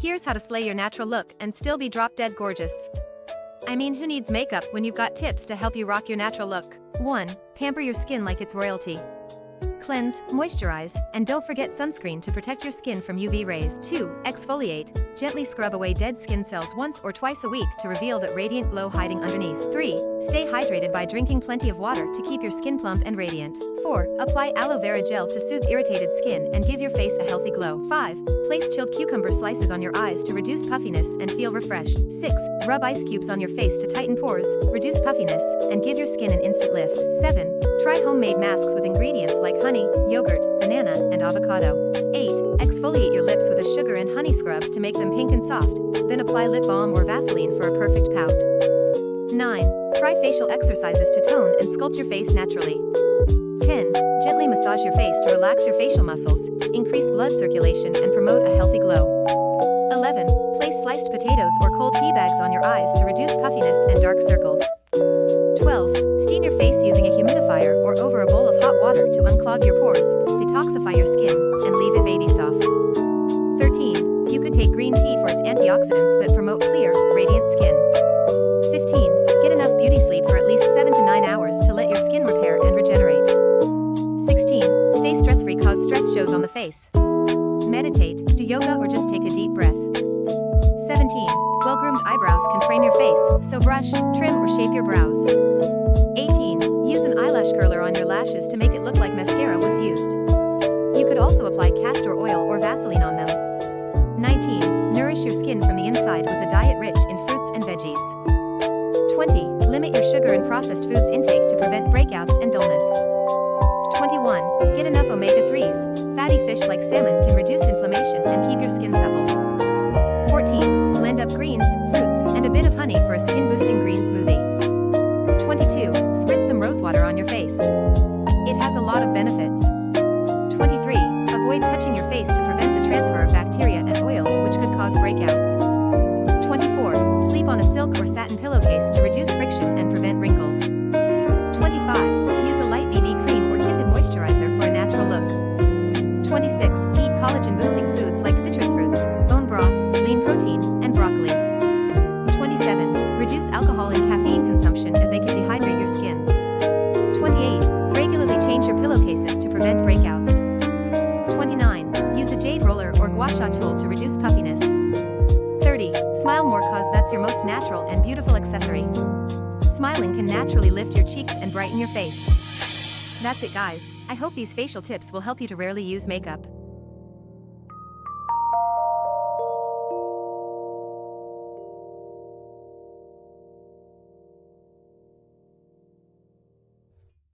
Here's how to slay your natural look and still be drop-dead gorgeous. I mean, who needs makeup when you've got tips to help you rock your natural look? 1. Pamper your skin like it's royalty. Cleanse, moisturize, and don't forget sunscreen to protect your skin from UV rays. 2. Exfoliate. Gently scrub away dead skin cells once or twice a week to reveal that radiant glow hiding underneath. 3. Stay hydrated by drinking plenty of water to keep your skin plump and radiant. 4. Apply aloe vera gel to soothe irritated skin and give your face a healthy glow. 5. Place chilled cucumber slices on your eyes to reduce puffiness and feel refreshed. 6. Rub ice cubes on your face to tighten pores, reduce puffiness, and give your skin an instant lift. 7. Try homemade masks with ingredients like honey, yogurt, banana, and avocado. 8. Exfoliate your lips with a sugar and honey scrub to make them pink and soft, then apply lip balm or Vaseline for a perfect pout. 9. Try facial exercises to tone and sculpt your face naturally. 10. Gently massage your face to relax your facial muscles, increase blood circulation, and promote a healthy glow. 11. Place sliced potatoes or cold tea bags on your eyes to reduce puffiness and dark circles. 12. Steam your face using a humidifier or over a bowl of hot water to unclog your pores, detoxify your skin, and leave it baby soft. 13. You could take green tea for its antioxidants that promote clear, radiant skin. 15. Get enough beauty sleep for at least 7 to 9 hours to let your skin repair and regenerate. 16. Stay stress-free cause stress shows on the face. Meditate, do yoga, or just take a deep breath. 17. Well-groomed eyebrows can frame your face, so brush, trim, or shape your brows. 18. Use an eyelash curler on your lashes to make it look like mascara was used. You could also apply castor oil or Vaseline on them. 19. Nourish your skin from the inside with a diet rich in fruits and veggies. 20. Limit your sugar and processed foods intake to prevent breakouts and dullness. 21. Get enough omega-3s. Fatty fish like salmon can reduce inflammation and keep your skin supple. 14. Blend up greens, fruits, and a bit of honey for a skin-boosting green smoothie. 22. Spritz some rosewater on your face. It has a lot of benefits. 23. Avoid touching your face to prevent the transfer of bacteria and oils which could cause breakouts. 24. Sleep on a silk or satin pillowcase to reduce friction and prevent wrinkles. 25. Use a light BB cream or tinted moisturizer for a natural look. 26. Eat collagen-boosting foods like citrus fruits, bone broth, lean protein, and broccoli. 27. Reduce alcohol and caffeine consumption as they can dehydrate your skin. 28. Regularly change your pillowcases to prevent breakouts. 29. Use a jade roller or gua sha tool to reduce puffiness. 30. Smile more cause that's your most natural and beautiful accessory. Smiling can naturally lift your cheeks and brighten your face. That's it, guys. I hope these facial tips will help you to rarely use makeup.